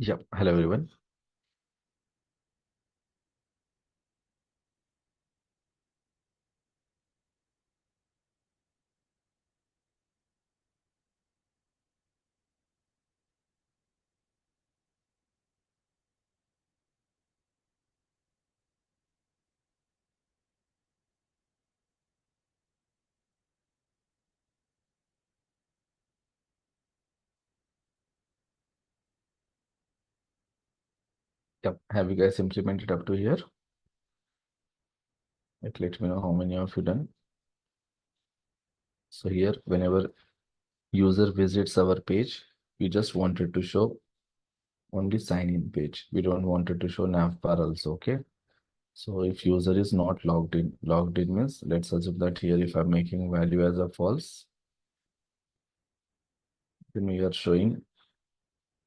Yep. Hello, everyone. Yep. Have you guys implemented up to here? Like, let me know how many of you done. So here, whenever user visits our page, we just wanted to show only sign in page. We don't wanted to show navbar also. Okay. So if user is not logged in means let's assume that here if I'm making value as a false, then we are showing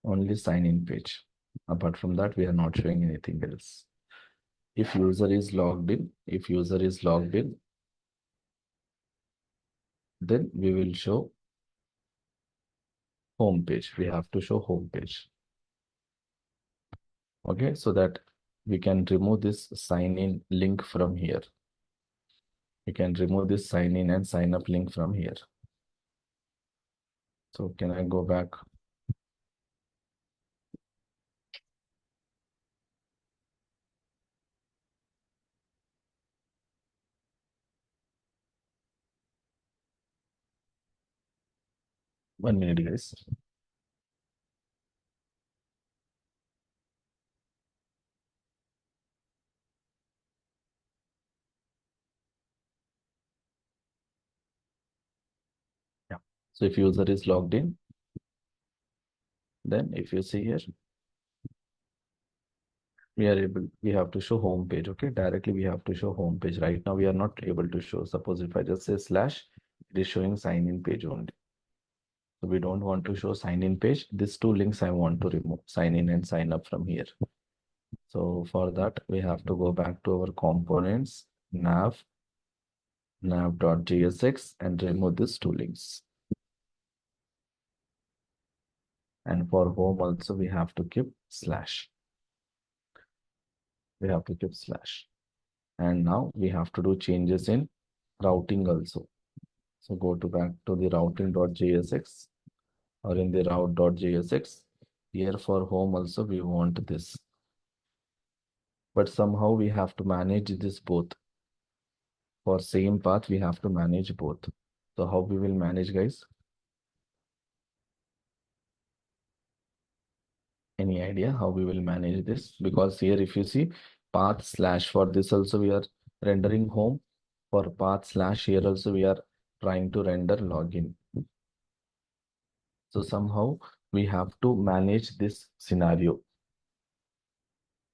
only sign in page. Apart from that, we are not showing anything else. If user is logged in, then we will show home page. We have to show home page. Okay, so that we can remove this sign in link from here. We can remove this sign in and sign up link from here. So can I go back? One minute, guys. Yeah. So if user is logged in, then if you see here, we have to show home page. Okay, directly we have to show home page. Right now we are not able to show. Suppose if I just say slash, it is showing sign in page only. So we don't want to show sign in page. These two links I want to remove, sign in and sign up from here. So for that, we have to go back to our components, nav.jsx, and remove these two links. And for home also, we have to keep slash. And now we have to do changes in routing also. So go to back to the routing.jsx or in the route.jsx. Here for home also, we want this. But somehow we have to manage this both. For same path, we have to manage both. So how we will manage, guys? Any idea how we will manage this? Because here, if you see path slash, for this also we are rendering home. For path slash here also we are trying to render login. So somehow we have to manage this scenario.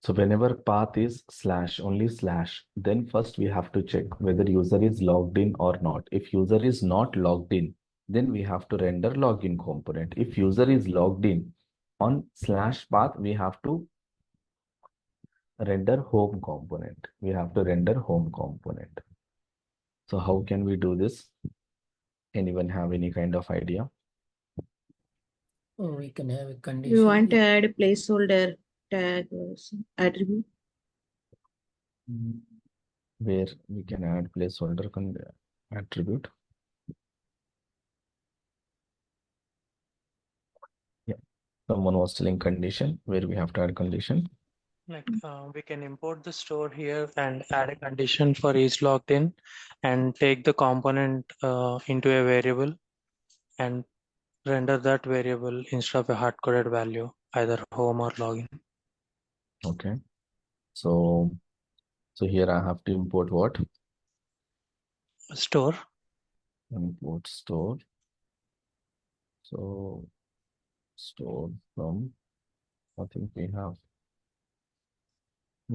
So whenever path is slash, only slash, then first we have to check whether user is logged in or not. If user is not logged in, then we have to render login component. If user is logged in on slash path, we have to render home component. We have to render home component. So how can we do this? Anyone have any kind of idea? Oh, we can have a We condition. want to add a placeholder tag or some attribute. Where we can add placeholder attribute. Yeah. Someone was telling condition where we have to add condition. Like we can import the store here and add a condition for each logged in and take the component into a variable and render that variable instead of a hard-coded value, either home or login. Okay. So here I have to import what? Store. Import store. So store from, I think we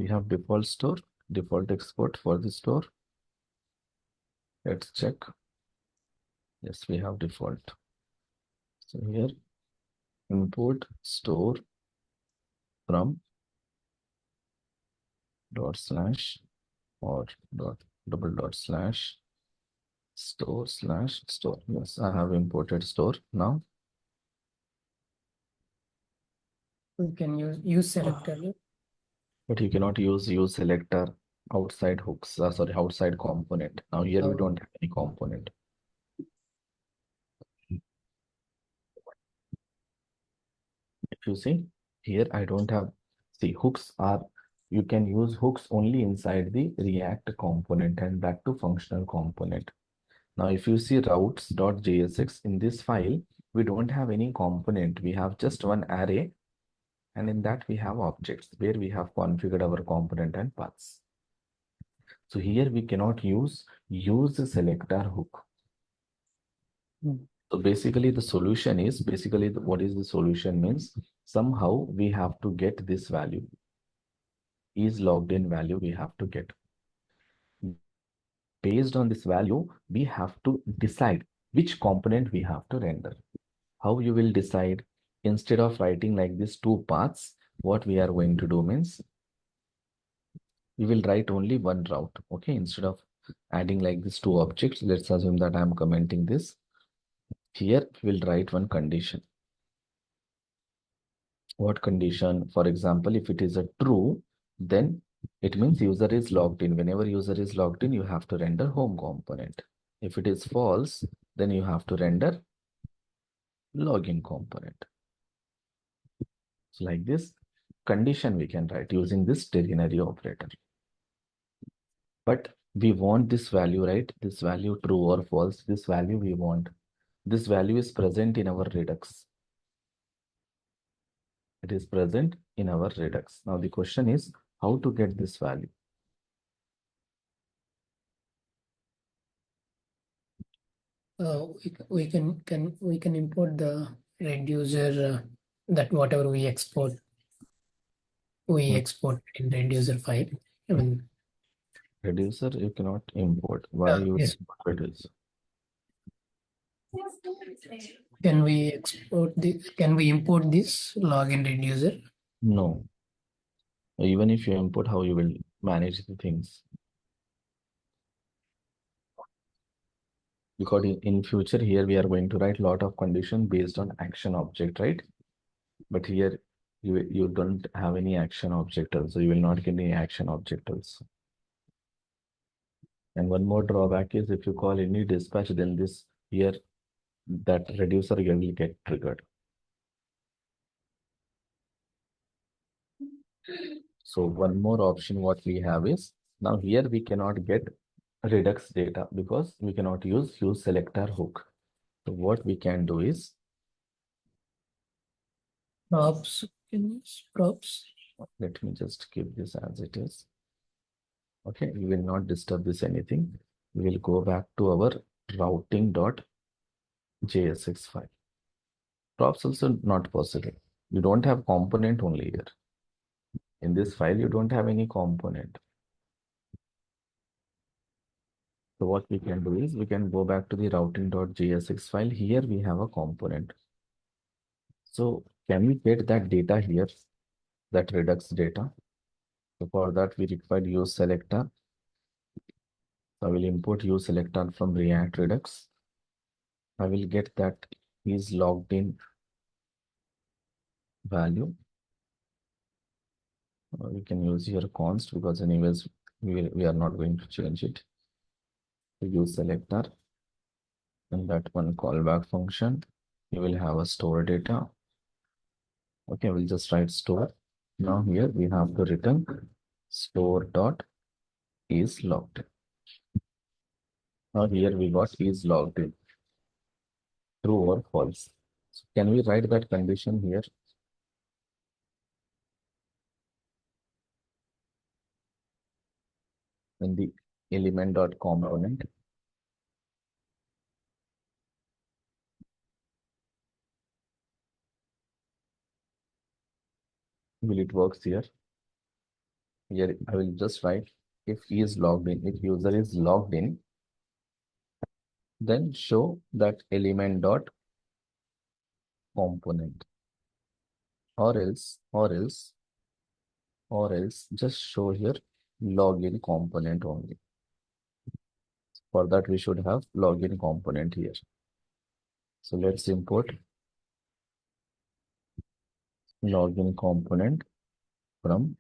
have default store, default export for the store. Let's check. Yes, we have default. So here import store from dot slash or dot double dot slash store slash store. Yes, I have imported store now. We can use selector. But you cannot use selector outside hooks, sorry, outside component. Now here we don't have any component. If you see here, I don't have, see, hooks are, you can use hooks only inside the React component and back to functional component. Now, if you see routes.jsx in this file, we don't have any component. We have just one array, and in that we have objects where we have configured our component and paths. So here we cannot use the selector hook. So basically the solution is, what is the solution means, somehow we have to get this value, is logged in value we have to get. Based on this value, we have to decide which component we have to render. How you will decide? Instead of writing like this two paths, what we are going to do means, we will write only one route. Okay, instead of adding like this two objects, let's assume that I am commenting this. Here we will write one condition. What condition? For example, if it is a true, then it means user is logged in. Whenever user is logged in, you have to render home component. If it is false, then you have to render login component. So like this condition we can write using this ternary operator. But we want this value, right? This value true or false, this value we want. This value is present in our Redux. It is present in our Redux. Now the question is how to get this value. We can import the reducer that whatever we export in reducer file. I mean, Reducer you cannot import. Why you yes. reduce? Can we import this login reducer? No. Even if you import, how you will manage the things? Because in future here we are going to write a lot of condition based on action object, right? But here you don't have any action object, so you will not get any action object also. And one more drawback is if you call any dispatch, then this here that reducer will get triggered. So one more option what we have is, now here we cannot get Redux data because we cannot use selector hook. So what we can do is Props. Let me just keep this as it is. Okay, we will not disturb this anything. We will go back to our routing.jsx file. Props also not possible. You don't have component only here. In this file, you don't have any component. So what we can do is we can go back to the routing.jsx file. Here we have a component. So can we get that data here, that Redux data? So for that we require use selector. So I will import use selector from React Redux. I will get that is logged in value. We can use here const because anyways we are not going to change it. Use selector and that one callback function. You will have a store data. Okay, we'll just write store. Now here we have to return store dot is logged in. Now here we got is logged in, true or false. So can we write that condition here? In the element dot component. Will it works here? Here I will just write if he is logged in, if user is logged in, then show that element dot component, or else just show here login component only. For that we should have login component here. So let's import login component from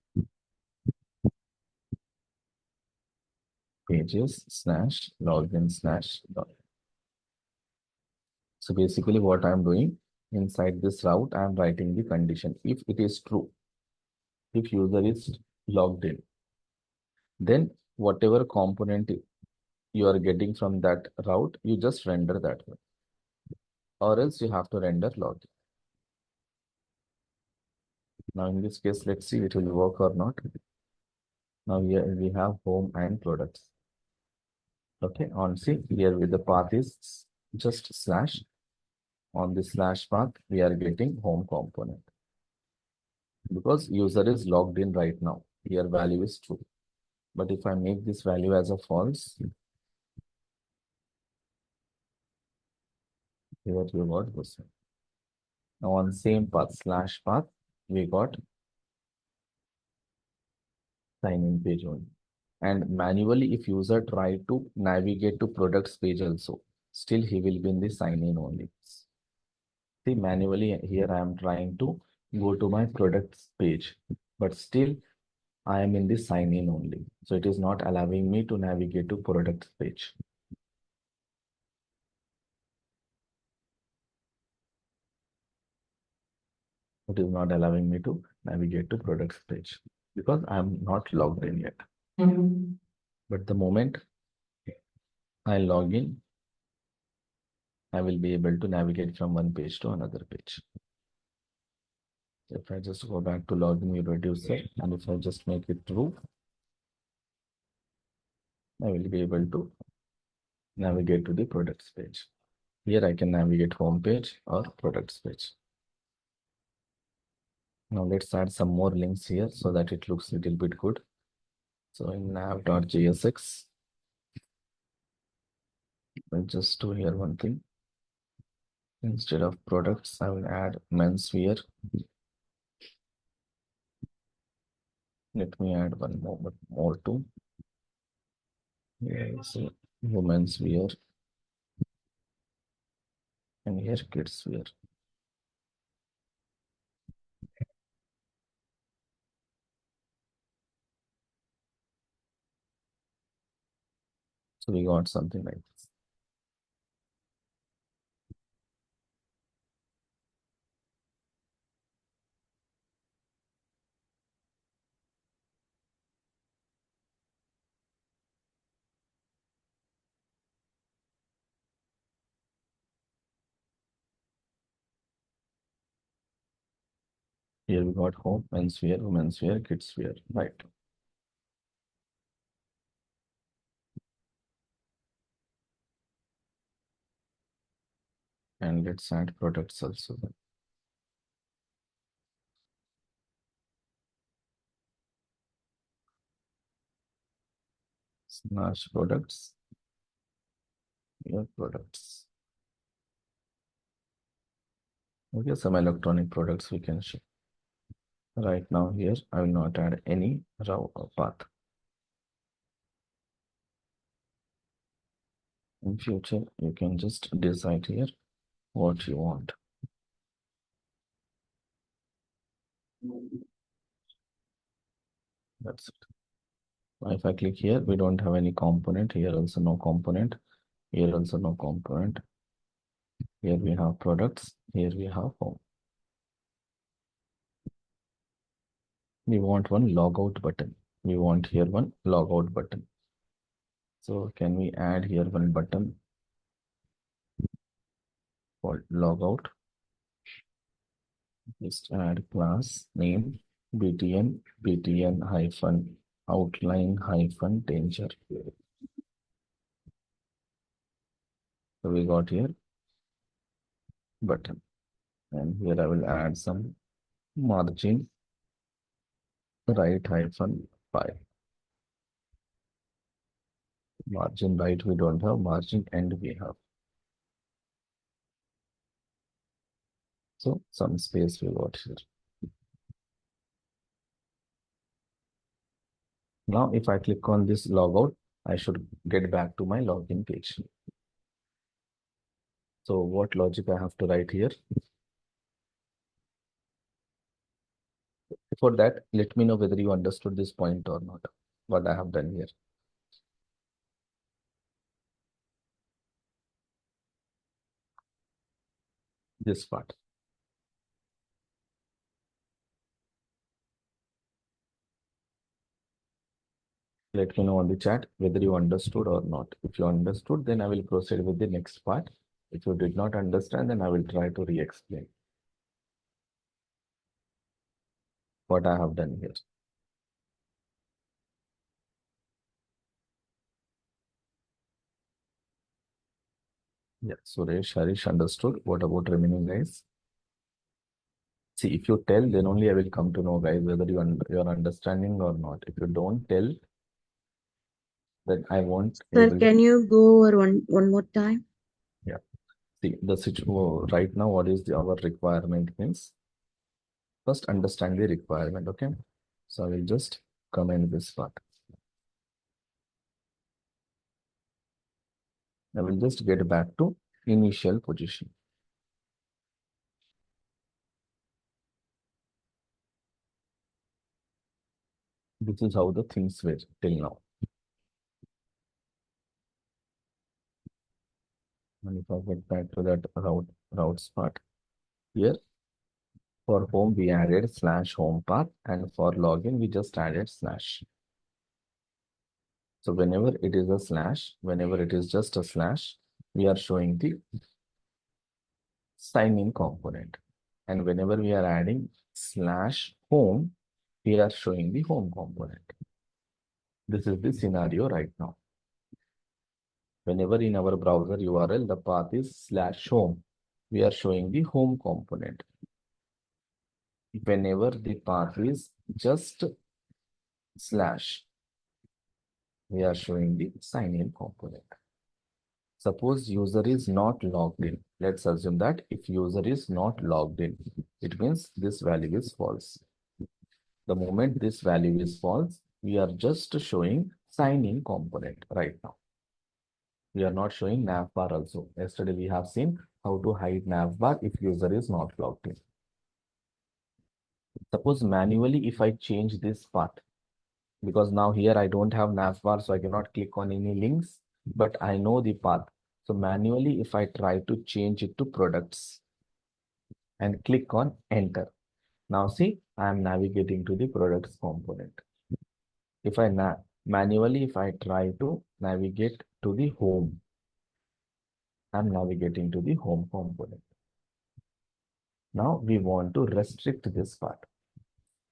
pages/login/login. So basically what I'm doing inside this route, I'm writing the condition. If it is true, if user is logged in, then whatever component you are getting from that route, you just render that one, or else you have to render login. Now in this case, let's see it will work or not. Now here we have home and products. Okay, on see here with the path is just slash. On the slash path, we are getting home component because user is logged in right now. Here value is true. But if I make this value as a false, here we got this one. Now on same path, slash path, we got sign in page only. And manually, if user try to navigate to products page also, still he will be in the sign in only. See, manually here I am trying to go to my products page, but still I am in the sign in only. So it is not allowing me to navigate to products page. It is not allowing me to navigate to products page because I am not logged in yet. But the moment I log in, I will be able to navigate from one page to another page. If I just go back to login view reducer, and if I just make it true, I will be able to navigate to the products page. Here I can navigate home page or products page. Now let's add some more links here so that it looks a little bit good. So in nav.jsx, I'll just do here one thing. Instead of products, I will add menswear. Let me add one more too. Here is women's wear, and here kids wear. So we got something like this. Here we got home, menswear, women's wear, kids wear, right? And let's add products also. Slash products, your products. Okay, some electronic products we can show. Right now here, I will not add any row or path. In future, you can just decide here what you want. That's it. Now if I click here, we don't have any component. Here also no component. Here also no component. Here we have products. Here we have home. We want one logout button. We want here one logout button. So can we add here one button called logout? Just add class name btn hyphen outline hyphen danger. So we got here button, and here I will add some margin right hyphen 5. Margin right we don't have, margin end we have. So some space we got here. Now if I click on this logout, I should get back to my login page. So what logic I have to write here? Before that, let me know whether you understood this point or not, what I have done here. This part. Let me know on the chat whether you understood or not. If you understood, then I will proceed with the next part. If you did not understand, then I will try to re-explain what I have done here. Yeah, Suresh, Harish understood. What about remaining guys? See, if you tell, then only I will come to know, guys, whether you're understanding or not. If you don't tell, then I won't Sir, able. can you go over one more time? Yeah. See, the situation right now, what is our requirement means? First, understand the requirement, okay? So I will just comment this part. I will just get back to initial position. This is how the things were till now. And if I get back to that routes part, here for home we added slash home path, and for login we just added slash. So whenever it is a slash, whenever it is just a slash, we are showing the sign in component. And whenever we are adding slash home, we are showing the home component. This is the scenario right now. Whenever in our browser URL, the path is slash home, we are showing the home component. Whenever the path is just slash, we are showing the sign in component. Suppose user is not logged in. Let's assume that if user is not logged in, it means this value is false. The moment this value is false, we are just showing sign in component right now. We are not showing nav bar also. Yesterday we have seen how to hide nav bar if user is not logged in. Suppose manually if I change this path, because now here I don't have nav bar, so I cannot click on any links, but I know the path. So manually if I try to change it to products and click on enter. Now see, I am navigating to the products component. If I manually, if I try to navigate to the home, I'm navigating to the home component. Now we want to restrict this part.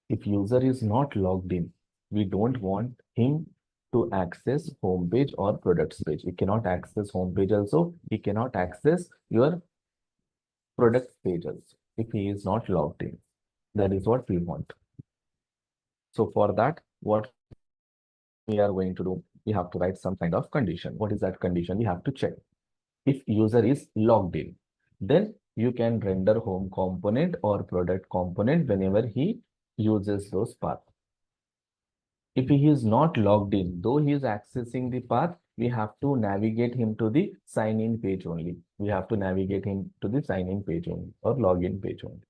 If user is not logged in, we don't want him to access home page or products page. He cannot access home page also. He cannot access your product page also if he is not logged in. That is what we want. So for that, what we are going to do, we have to write some kind of condition. What is that condition? We have to check. If user is logged in, then you can render home component or product component whenever he uses those paths. If he is not logged in, though he is accessing the path, we have to navigate him to the sign in page only. We have to navigate him to the sign in page only or login page only.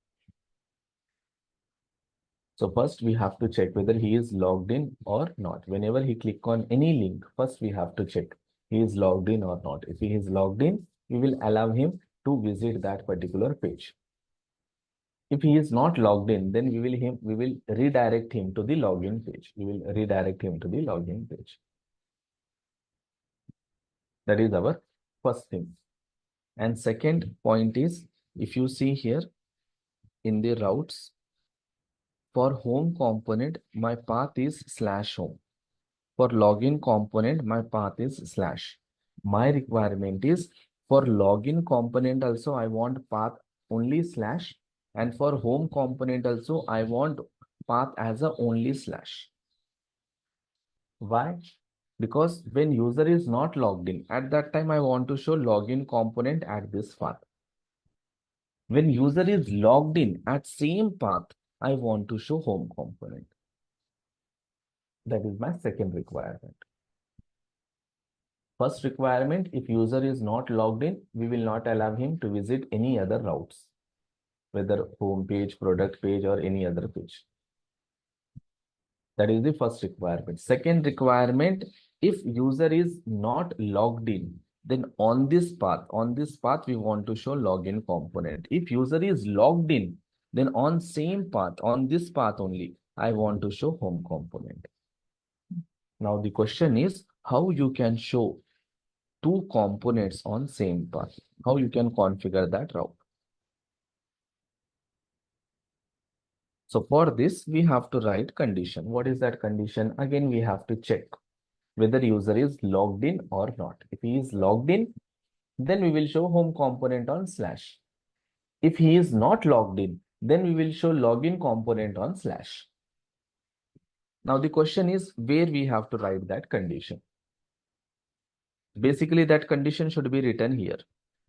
So first we have to check whether he is logged in or not. Whenever he click on any link, first we have to check he is logged in or not. If he is logged in, we will allow him to visit that particular page. If he is not logged in, then we will redirect him to the login page. We will redirect him to the login page. That is our first thing. And second point is, if you see here in the routes, for home component, my path is slash home. For login component, my path is slash. My requirement is for login component also, I want path only slash. And for home component also, I want path as a only slash. Why? Because when user is not logged in, at that time, I want to show login component at this path. When user is logged in at same path, I want to show home component. That is my second requirement. First requirement, if user is not logged in, we will not allow him to visit any other routes, whether home page, product page, or any other page. That is the first requirement. Second requirement, if user is not logged in, then on this path, we want to show login component. If user is logged in, then on same path, on this path only, I want to show home component. Now the question is how you can show two components on same path, how you can configure that route. So for this, we have to write condition. What is that condition? Again, we have to check whether user is logged in or not. If he is logged in, then we will show home component on slash. If he is not logged in, then we will show login component on slash. Now the question is where we have to write that condition. Basically, that condition should be written here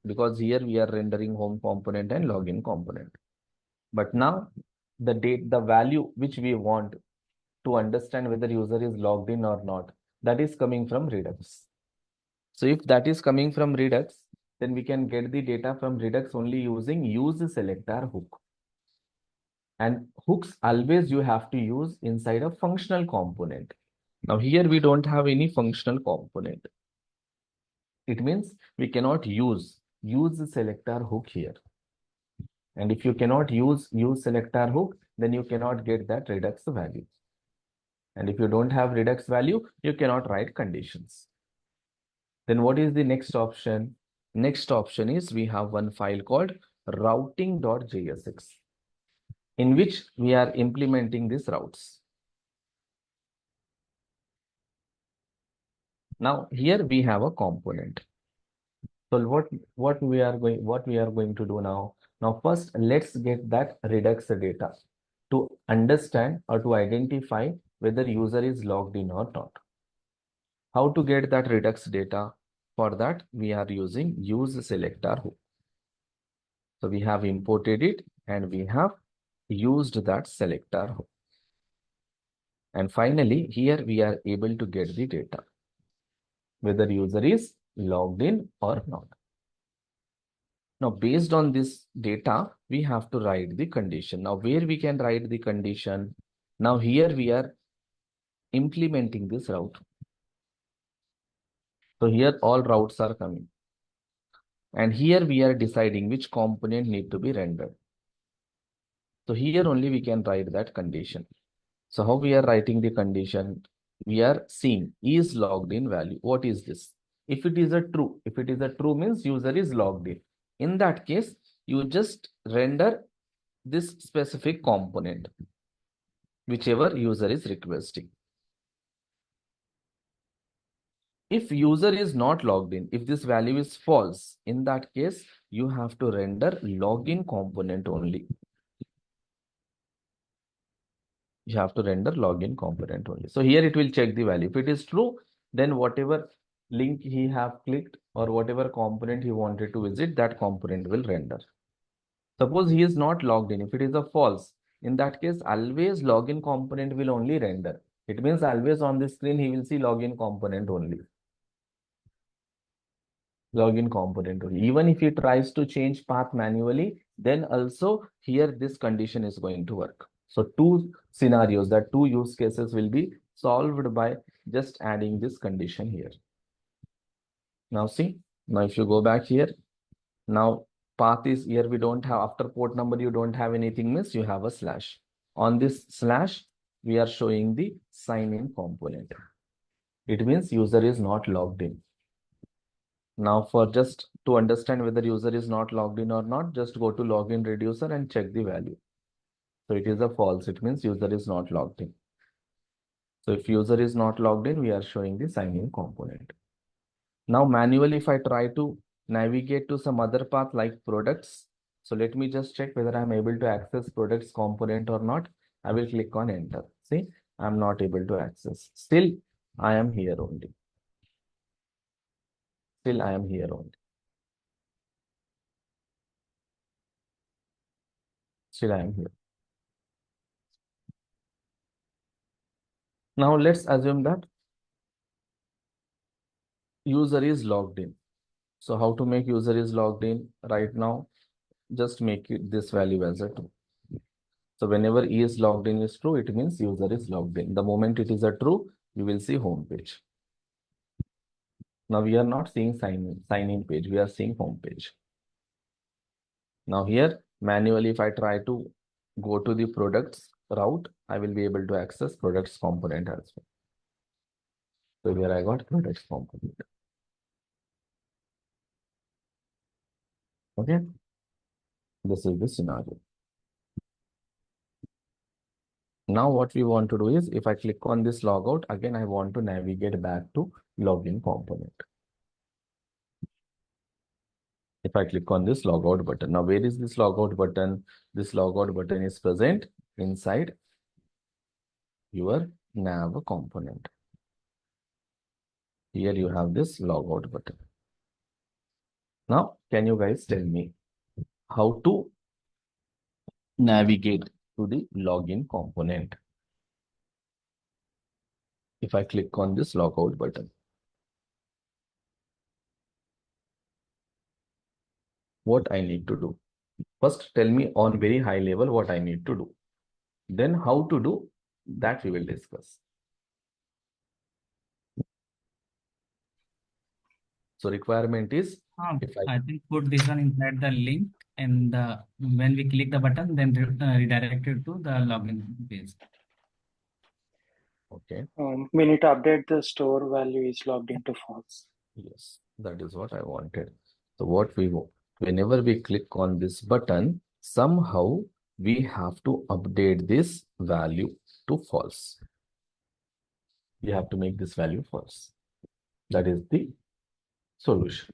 because here we are rendering home component and login component. But now the value which we want to understand whether user is logged in or not, that is coming from Redux. So if that is coming from Redux, then we can get the data from Redux only using use selector hook. And hooks always you have to use inside a functional component. Now here we don't have any functional component. It means we cannot use selector hook here. And if you cannot use selector hook, then you cannot get that Redux value. And if you don't have Redux value, you cannot write conditions. Then what is the next option? Next option is we have one file called routing.jsx in which we are implementing these routes. Now here we have a component. So what we are going to do now? Now first let's get that Redux data to understand or to identify whether user is logged in or not. How to get that Redux data? For that we are using use selector hook. So we have imported it and we have used that selector hook. And finally, here we are able to get the data, whether user is logged in or not. Now, based on this data, we have to write the condition. Now, where we can write the condition? Now, here we are implementing this route. So here all routes are coming. And here we are deciding which component need to be rendered. So here only we can write that condition. So how we are writing the condition? We are seeing is logged in value. What is this? If it is a true means user is logged in. In that case, you just render this specific component, whichever user is requesting. If user is not logged in, if this value is false, in that case, you have to render login component only. You have to render login component only. So here it will check the value. If it is true, then whatever link he have clicked or whatever component he wanted to visit, that component will render. Suppose he is not logged in. If it is a false, in that case, always login component will only render. It means always on the screen, he will see login component only. Login component only. Even if he tries to change path manually, then also here this condition is going to work. So two scenarios, that two use cases will be solved by just adding this condition here. Now see, now if you go back here, now path is here, we don't have, after port number, you don't have anything, means you have a slash. On this slash, we are showing the sign in component. It means user is not logged in. Now for just to understand whether user is not logged in or not, just go to login reducer and check the value. So it is a false, it means user is not logged in. So if user is not logged in, we are showing the sign in component. Now manually, if I try to navigate to some other path like products, so let me just check whether I'm able to access products component or not. I will click on enter. See, I'm not able to access. Still, I am here only. Still, I am here only. Still, I am here. Now let's assume that user is logged in. So how to make user is logged in right now? Just make it this value as a 2. So whenever E is logged in is true, it means user is logged in. The moment it is a true, you will see home page. Now we are not seeing sign in page, we are seeing home page. Now here, manually, if I try to go to the products route, I will be able to access products component as well. So here I got products component. Okay. This is the scenario. Now what we want to do is, if I click on this logout, again, I want to navigate back to login component. If I click on this logout button, now where is this logout button? This logout button is present inside your nav component. Here you have this logout button. Now, can you guys tell me how to navigate to the login component? If I click on this logout button, what I need to do? First, tell me on very high level what I need to do. Then how to do, that we will discuss. So requirement is, if I think put this one inside the link, and when we click the button, then redirect it to the login page. okay, We need to update the store value is logged into false. yes, that is what I wanted. So what we want, whenever we click on this button, somehow we have to update this value to false. We have to make this value false. That is the solution.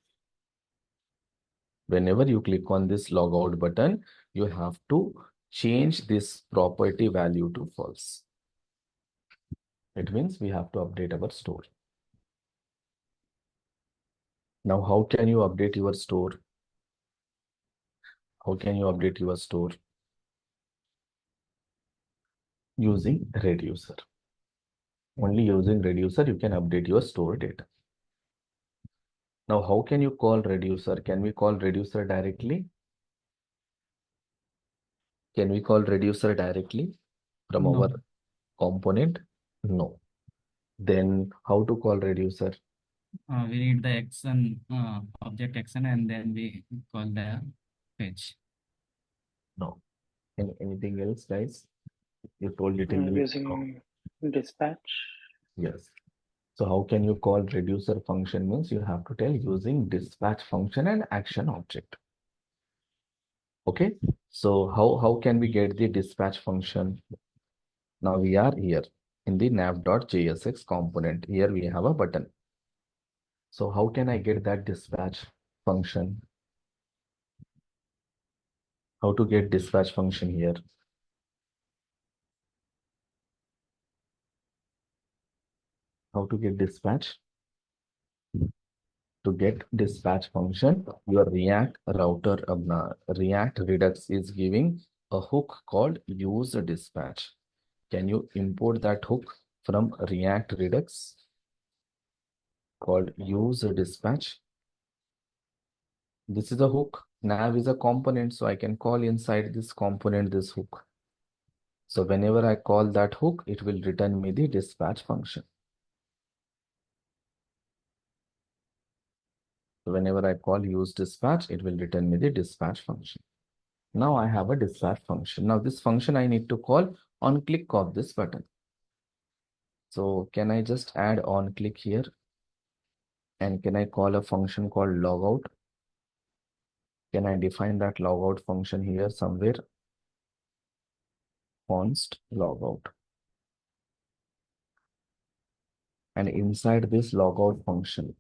Whenever you click on this logout button, you have to change this property value to false. It means we have to update our store. Now, how can you update your store? How can you update your store? Using reducer. Only using reducer, you can update your store data. Now, how can you call reducer? Can we call reducer directly? Can we call reducer directly from No. our component? No. Then how to call reducer? We need the action, object action, and then we call the page. No. Anything else, guys? You told it in the Using dispatch. yes. So how can you call reducer function? Means you have to tell using dispatch function and action object. Okay. So how can we get the dispatch function? Now we are here in the nav.jsx component. Here we have a button. So how can I get that dispatch function? How to get dispatch function here? How to get dispatch? To get dispatch function, your React router, React Redux is giving a hook called use dispatch. Can you import that hook from React Redux called use dispatch? This is a hook. Nav is a component, so I can call inside this component this hook. So whenever I call that hook, it will return me the dispatch function. So whenever I call use dispatch, it will return me the dispatch function. Now I have a dispatch function. Now this function I need to call on click of this button. So can I just add on click here? And can I call a function called logout? Can I define that logout function here somewhere? Const logout. And inside this logout function,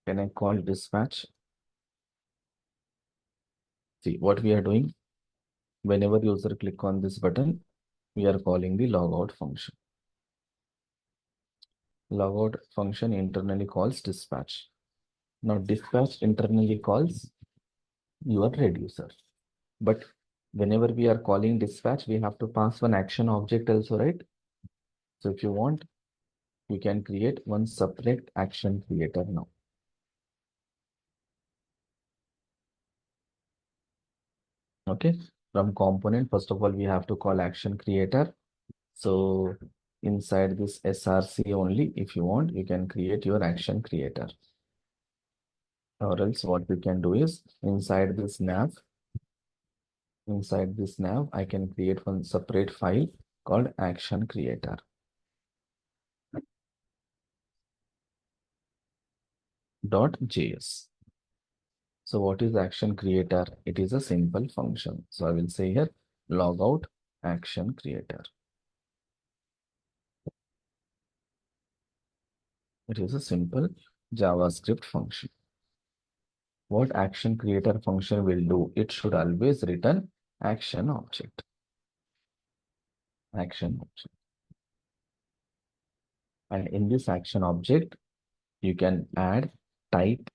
can I call dispatch? See what we are doing. Whenever user click on this button, we are calling the logout function. Logout function internally calls dispatch. Now dispatch internally calls your reducer. But whenever we are calling dispatch, we have to pass one action object also, right? So if you want, you can create one separate action creator now. Okay, From component, first of all, we have to call action creator. So inside this src only, if you want, you can create your action creator. Or else what we can do is inside this nav, I can create one separate file called action creator. .js. So what is action creator? It is a simple function. So I will say here logout action creator. It is a simple JavaScript function. What action creator function will do? It should always return action object. Action object. And in this action object, you can add type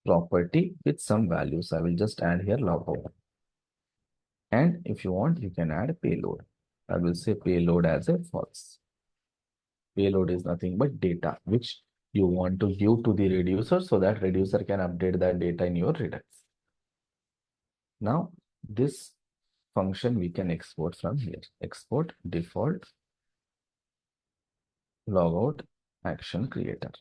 property with some values. I will just add here logout. And if you want, you can add payload. I will say payload as a false. Payload is nothing but data which you want to give to the reducer so that reducer can update that data in your Redux. Now, this function we can export from here. Export default logout action creator.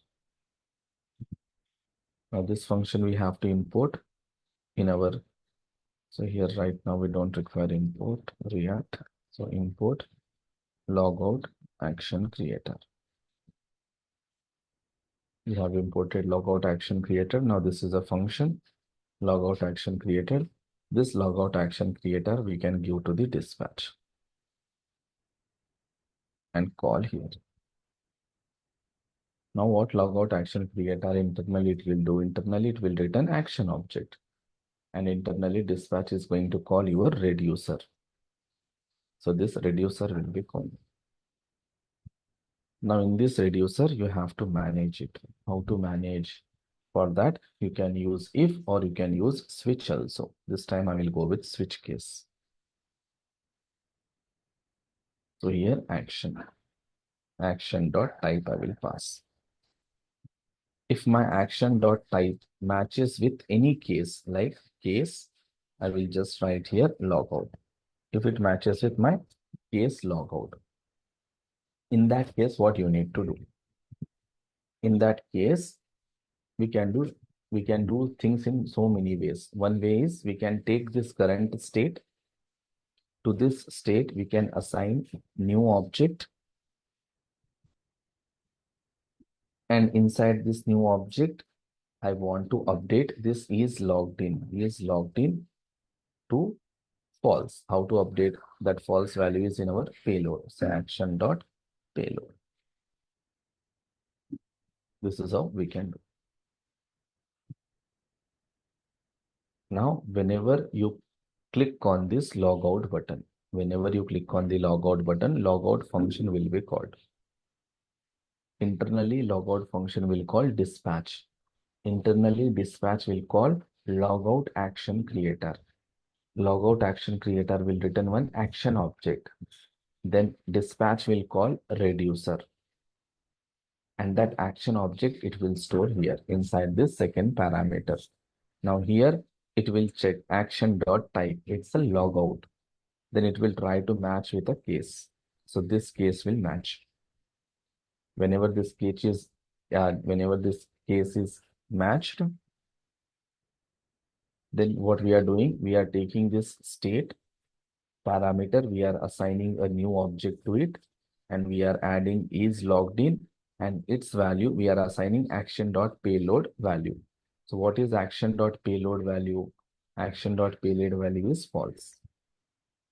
Now, this function we have to import in our, so here right now we don't require import React. So import logout action creator. We have imported logout action creator. Now this is a function logout action creator. This logout action creator we can give to the dispatch and call here. Now what logout action creator internally it will do? Internally it will return action object, and internally dispatch is going to call your reducer. So this reducer will be called. Now in this reducer you have to manage it. How to manage? For that you can use if or you can use switch also. This time I will go with switch case. So here action dot type I will pass. If my action dot type matches with any case, like case, I will just write here logout. If it matches with my case logout, in that case, what you need to do? In that case, we can do things in so many ways. One way is we can take this current state. To this state, we can assign new object. And inside this new object, I want to update this is logged in to false. How to update that false value is in our payload. So action dot payload. This is how we can do. Now, whenever you click on this logout button, logout function will be called. Internally, logout function will call dispatch. Internally, dispatch will call logout action creator. Logout action creator will return one action object. Then dispatch will call reducer. And that action object, it will store here inside this second parameter. Now here, it will check action dot type. It's a logout. Then it will try to match with a case. So this case will match. Whenever this case is matched, then what we are doing, we are taking this state parameter, we are assigning a new object to it, and we are adding is logged in, and its value we are assigning action dot payload value. So what is action dot payload value? Action dot payload value is false.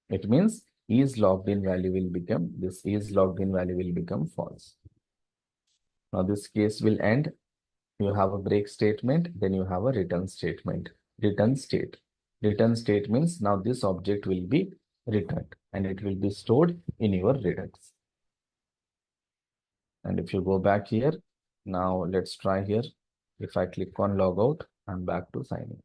It means is logged in value will become false. Now this case will end. You have a break statement, then you have a return statement. Return state means now this object will be returned and it will be stored in your Redux. And if you go back here, now let's try here. If I click on logout, I'm back to signing.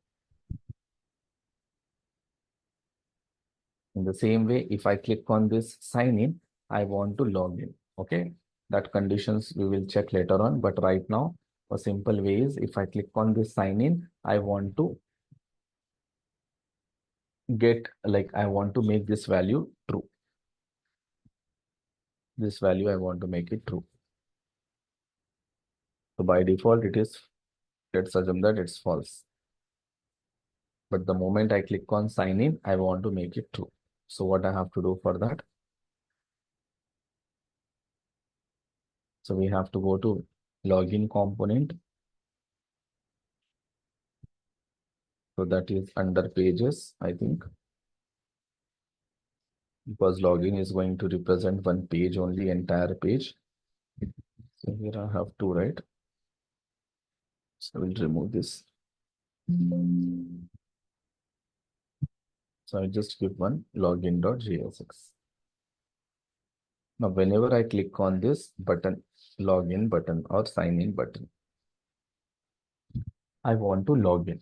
In the same way, if I click on this sign in, I want to log in. Okay, that conditions we will check later on. But right now, a simple way is if I click on this sign in, I want to get, like, I want to make this value true. This value, I want to make it true. So by default, it is, let's assume that it's false. But the moment I click on sign in, I want to make it true. So what I have to do for that? So we have to go to login component. So that is under pages, I think. Because login is going to represent one page only, entire page. So here I have to write. So I will remove this. So I just give one login.jsx. Now, whenever I click on this button, login button or sign in button, I want to log in.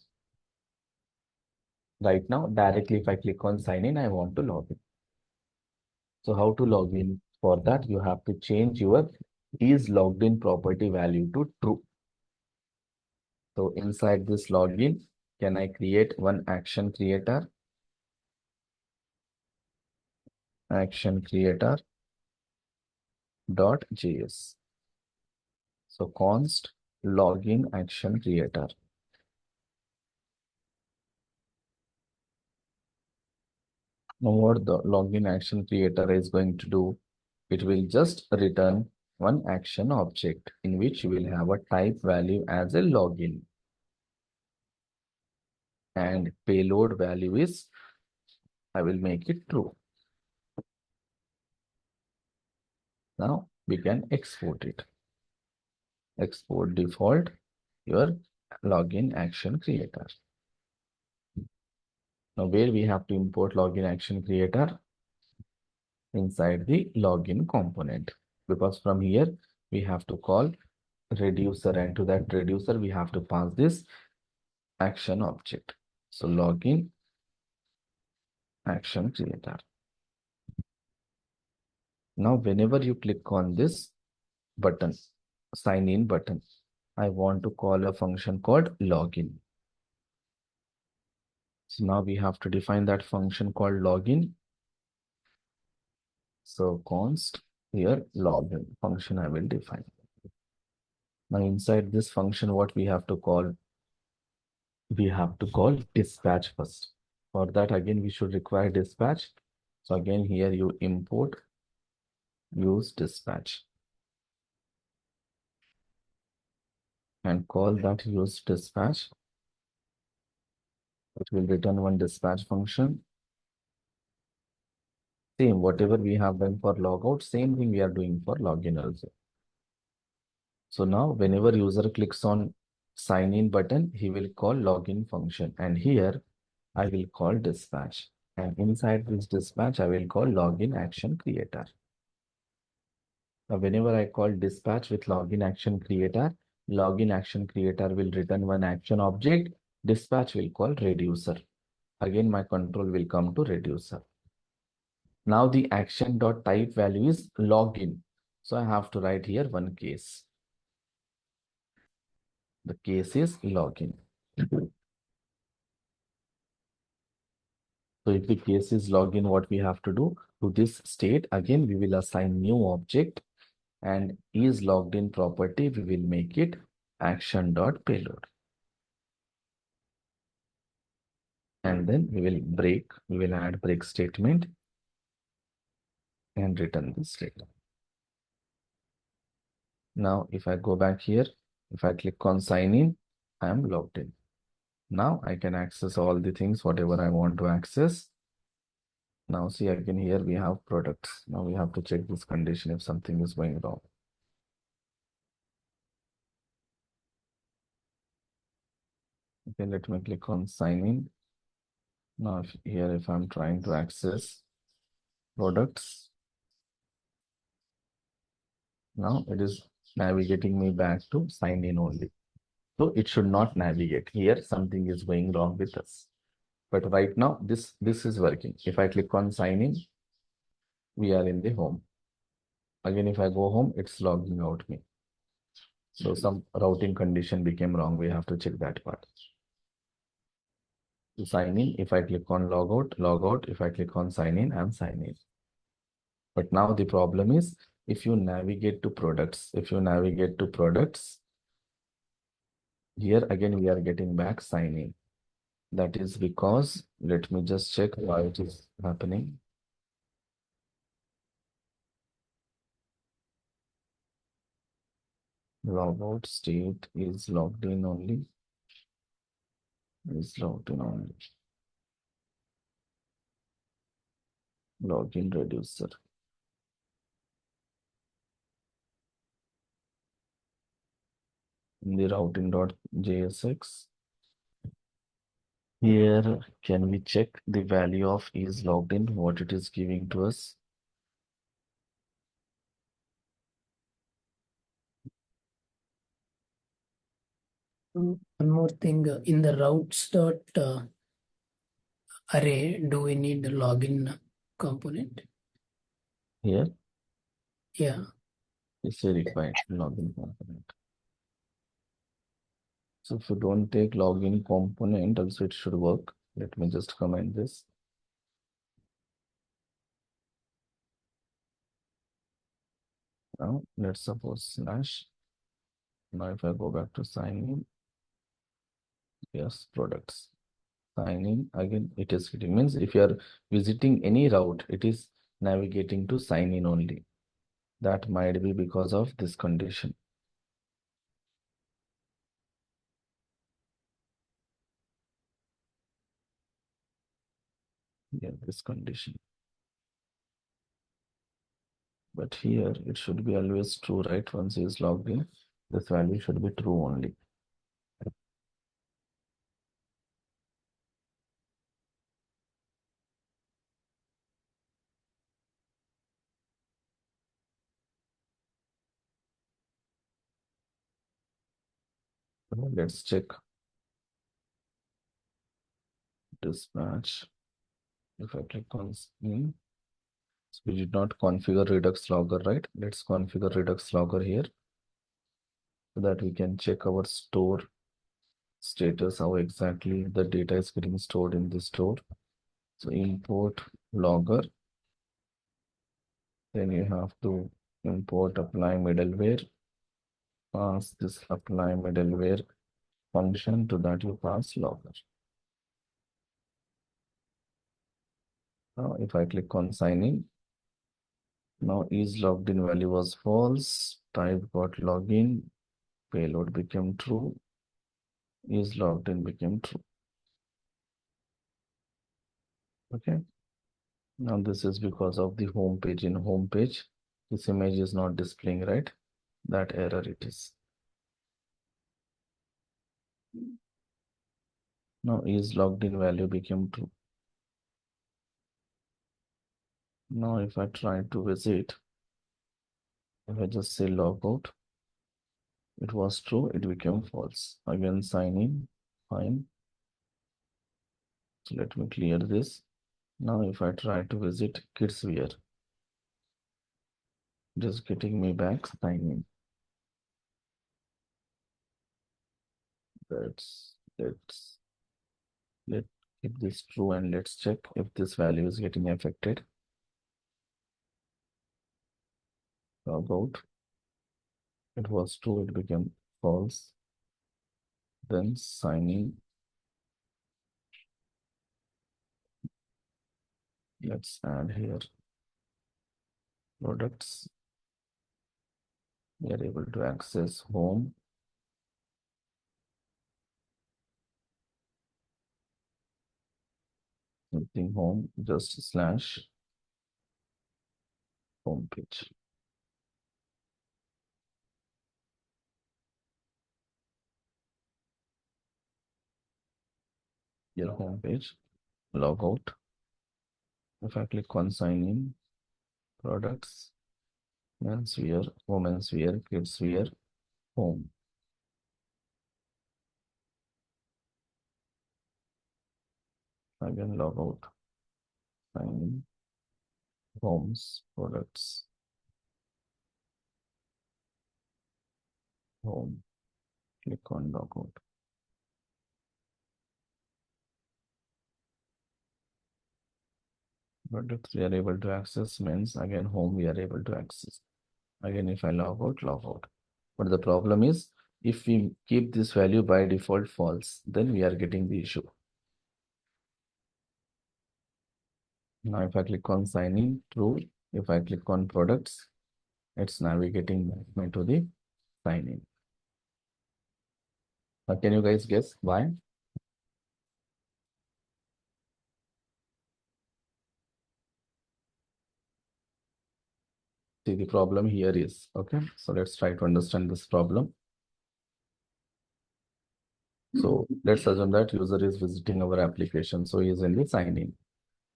Right now, directly if I click on sign in, I want to log in. So how to log in? For that, you have to change your is logged in property value to true. So inside this login, can I create one action creator? Action creator dot js. So const login action creator. Now what the login action creator is going to do? It will just return one action object in which you will have a type value as a login. And payload value is, I will make it true. Now we can export it. Export default your login action creator. Now where we have to import login action creator? Inside the login component. Because from here we have to call reducer, and to that reducer we have to pass this action object. So login action creator. Now whenever you click on this button, sign in button, I want to call a function called login. So now we have to define that function called login. So const here login function I will define. Now inside this function, what we have to call? We have to call dispatch first. For that, again, we should require dispatch. So again, here you import use dispatch and call that use dispatch. It will return one dispatch function. Same, whatever we have done for logout, same thing we are doing for login also. So now whenever user clicks on sign in button, he will call login function. And here I will call dispatch. And inside this dispatch, I will call login action creator. Now, whenever I call dispatch with login action creator will return one action object. Dispatch will call reducer. Again, my control will come to reducer. Now the action dot type value is login. So I have to write here one case. The case is login. So if the case is login, what we have to do to this state, again, we will assign new object, and is logged in property, we will make it action dot payload. And then we will add break statement and return this data. Now, if I go back here, if I click on sign in, I am logged in. Now I can access all the things, whatever I want to access. Now see again, here we have products. Now we have to check this condition if something is going wrong. Okay, let me click on sign in. Now if I'm trying to access products, now it is navigating me back to sign in only. So it should not navigate. Here something is going wrong with us. But right now this is working. If I click on sign in, we are in the home. Again, if I go home, it's logging out me. So some routing condition became wrong. We have to check that part. to sign in. If I click on log out, log out. If I click on sign in, and sign in. But now the problem is, if you navigate to products, here again we are getting back sign in. That is because, let me just check why it is happening. Logout state is logged in only. Login reducer. In the routing.jsx. Here, can we check the value of is logged in, what it is giving to us? One more thing, in the routes dot array, do we need the login component? Here, Yeah. it's a required login component. So if you don't take login component, also it should work. Let me just comment this. Now, let's suppose slash. Now, if I go back to sign in, yes, products. Sign in again, it is hitting. Means if you are visiting any route, it is navigating to sign in only. That might be because of this condition. Yeah, this condition. But here it should be always true, right? Once he is logged in, this value should be true only. Let's check dispatch. If I click on in, so we did not configure Redux logger, right? Let's configure Redux logger here so that we can check our store status, how exactly the data is getting stored in the store. So import logger, then you have to import apply middleware, pass this apply middleware function, to that you pass logger. Now if I click on sign in, now is logged in value was false, type got login, payload became true, is logged in became true. Okay. Now this is because of the home page. In home page, this image is not displaying, right? That error it is. Now is logged in value became true. Now if I try to visit, if I just say logout, it was true, it became false. Again sign in, fine. So let me clear this. Now if I try to visit kidswear, just getting me back sign in. Let's keep this true and let's check if this value is getting affected. Logout, it was true, it became false. Then sign in. Let's add here products. We are able to access home. Something home, just slash home page. Your home page, log out. If I click on sign in, products, menswear, women's wear, kids wear, home. Again, log out, sign in, homes, products, home. Click on log out. products we are able to access means again home we are able to access. Again, if I log out, log out. But the problem is, if we keep this value by default false, then we are getting the issue. Now, if I click on sign in, true. If I click on products, it's navigating me to the sign in. Now, can you guys guess why? See, the problem here is, okay, so let's try to understand this problem. So let's assume that user is visiting our application. So he is in the sign in.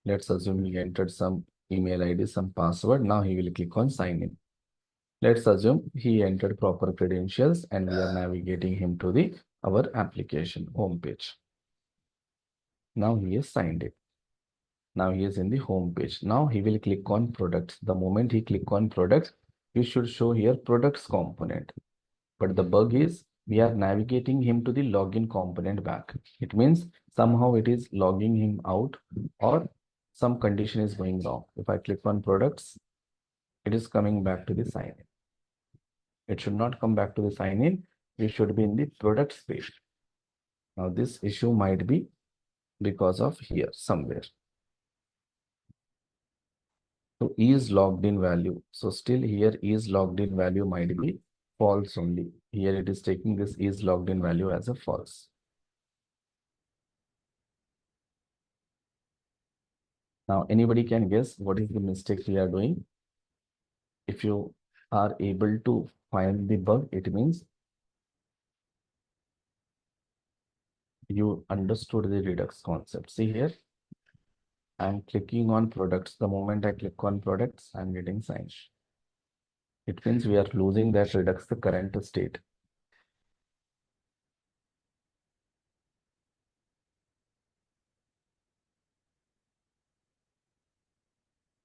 Let's assume he entered some email ID, some password. Now he will click on sign in. Let's assume he entered proper credentials and we are navigating him to the our application home page. Now he is signed in. Now he is in the home page. Now he will click on products. The moment he click on products, you should show here products component. But the bug is we are navigating him to the login component back. It means somehow it is logging him out or some condition is going wrong. If I click on products, it is coming back to the sign in. It should not come back to the sign in. We should be in the products page. Now this issue might be because of here somewhere. So is logged in value. So still here is logged in value might be false only. Here it is taking this is logged in value as a false. Now anybody can guess what is the mistake we are doing? If you are able to find the bug, it means you understood the Redux concept. See here, I'm clicking on products. The moment I click on products, I'm getting signed. It means we are losing that Redux, the current state.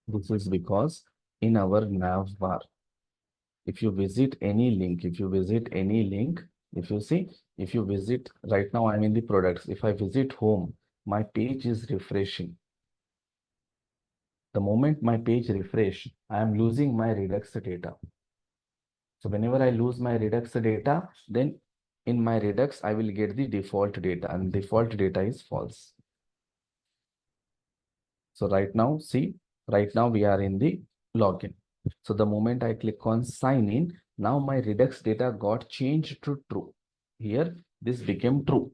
This is because in our nav bar, if you visit any link, if you see, if you visit, right now I'm in the products. If I visit home, my page is refreshing. The moment my page refresh, I am losing my Redux data. So whenever I lose my Redux data, then in my Redux, I will get the default data and default data is false. So right now, see, right now we are in the login. So the moment I click on sign in, now my Redux data got changed to true. Here, this became true.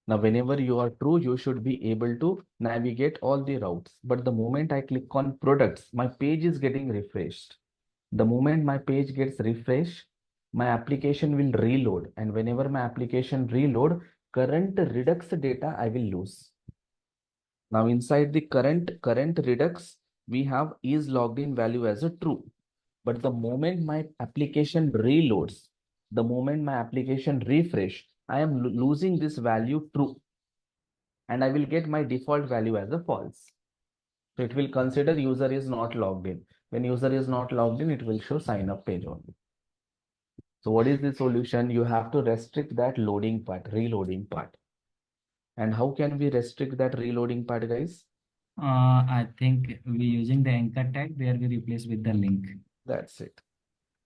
Now, whenever you are true, you should be able to navigate all the routes. But the moment I click on products, my page is getting refreshed. The moment my page gets refreshed, my application will reload. And whenever my application reload, current Redux data I will lose. Now inside the current Redux, we have is logged in value as a true. But the moment my application reloads, the moment my application refresh, I am losing this value true. And I will get my default value as a false. So it will consider user is not logged in. When user is not logged in, it will show sign up page only. So what is the solution? You have to restrict that loading part, reloading part. And how can we restrict that reloading part, guys? I think we using the anchor tag where we replace with the link. That's it.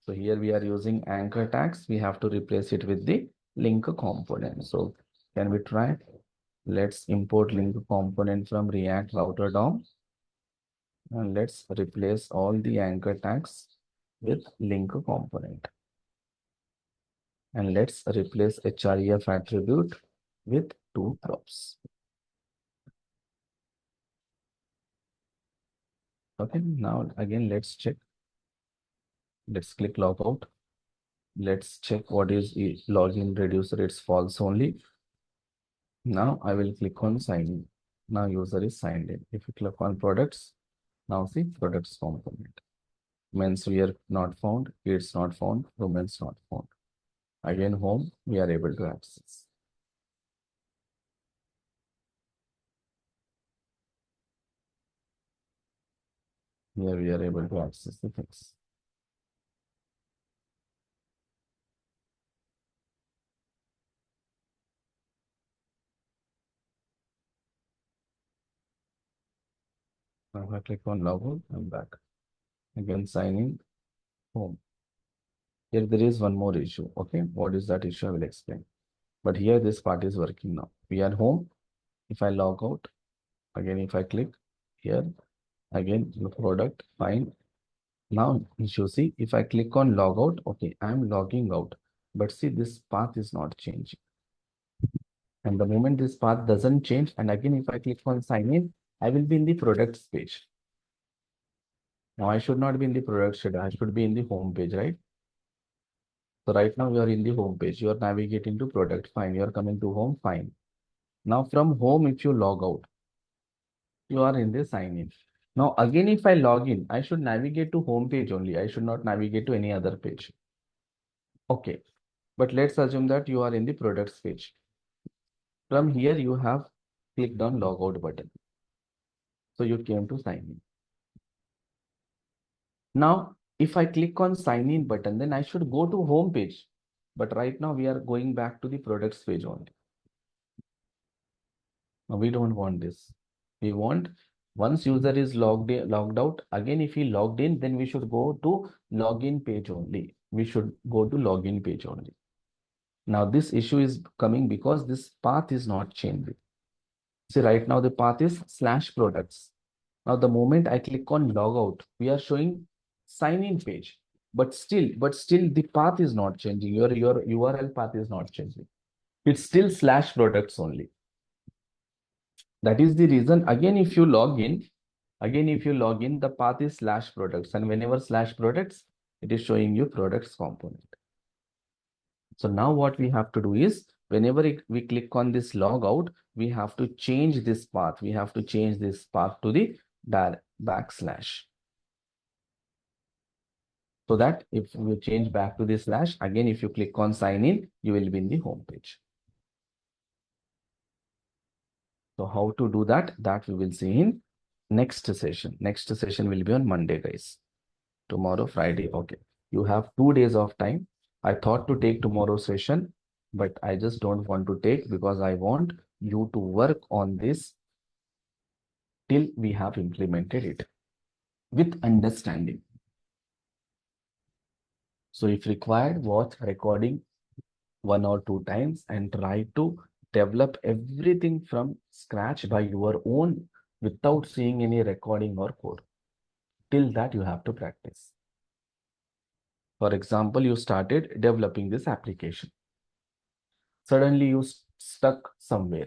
So here we are using anchor tags. We have to replace it with the link component. So can we try? Let's import link component from React Router DOM. And let's replace all the anchor tags with link component. And let's replace href attribute with two props. Okay, now again, let's check. Let's click logout. Let's check what is login reducer. It's false only. Now I will click on sign in. Now user is signed in. If you click on products, now see products component. Means we are not found, it's not found, remains not found. Again, home, we are able to access. Here we are able to access the things. Now if I click on login, I'm back. Again, sign in, home. Here there is one more issue. Okay, what is that issue? I will explain. But here this part is working now. We are home. If I log out, again, if I click here, again, the product, fine. Now, you see, if I click on log out, okay, I'm logging out. But see, this path is not changing. And the moment this path doesn't change, and again, if I click on sign in, I will be in the products page. Now, I should not be in the products page. I should be in the home page, right? So right now, you are in the home page. You are navigating to product, fine. You are coming to home, fine. Now, from home, if you log out, you are in the sign in. Now, again, if I log in, I should navigate to home page only. I should not navigate to any other page. Okay. But let's assume that you are in the products page. From here, you have clicked on logout button. So you came to sign in. Now, if I click on sign in button, then I should go to home page. But right now we are going back to the products page only. Now we don't want this. We want once user is logged out, again, if he logged in, then we should go to login page only. We should go to login page only. Now this issue is coming because this path is not changing. See, right now the path is /products. Now the moment I click on logout, we are showing sign in page, but still the path is not changing. Your URL path is not changing. It's still /products only. That is the reason. Again, if you log in, the path is /products, and whenever /products, it is showing you products component. So now what we have to do is, whenever we click on this logout, we have to change this path. We have to change this path to the /. So that if you change back to this /, again, if you click on sign in, you will be in the home page. So how to do that? That we will see in next session. Next session will be on Monday, guys. Tomorrow, Friday. Okay. You have 2 days of time. I thought to take tomorrow's session, but I just don't want to take because I want you to work on this till we have implemented it with understanding. So if required, watch recording 1 or 2 times and try to develop everything from scratch by your own without seeing any recording or code. Till that you have to practice. For example, you started developing this application. Suddenly you stuck somewhere.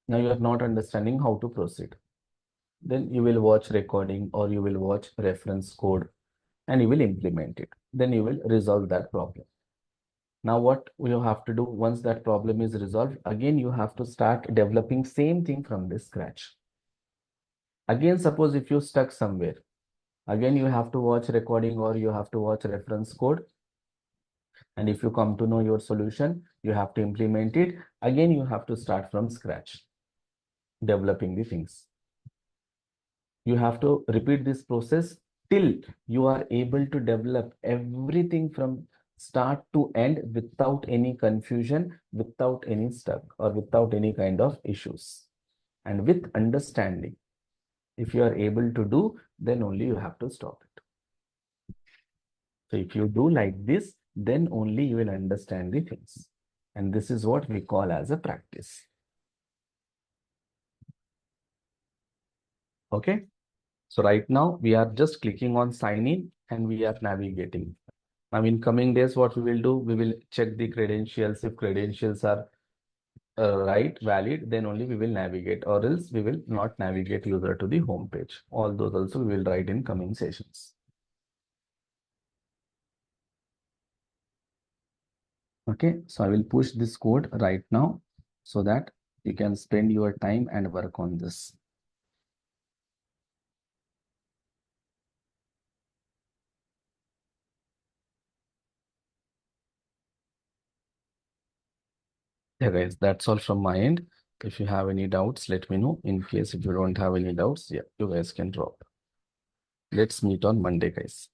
Now you are not understanding how to proceed. Then you will watch recording or you will watch reference code and you will implement it. Then you will resolve that problem. Now what you have to do once that problem is resolved, again you have to start developing same thing from the scratch. Again, suppose if you stuck somewhere, again you have to watch recording or you have to watch reference code. And if you come to know your solution, you have to implement it. Again, you have to start from scratch, developing the things. You have to repeat this process till you are able to develop everything from start to end without any confusion, without any stuck or without any kind of issues. And with understanding, if you are able to do, then only you have to stop it. So if you do like this, then only you will understand the things. And this is what we call as a practice. Okay. So right now we are just clicking on sign in and we are navigating. Now in coming days, what we will do, we will check the credentials. If credentials are right, valid, then only we will navigate, or else we will not navigate user to the home page. All those also we will write in coming sessions. Okay, so I will push this code right now so that you can spend your time and work on this. Yeah, guys, that's all from my end. If you have any doubts, let me know. In case if you don't have any doubts, yeah, you guys can drop. Let's meet on Monday, guys.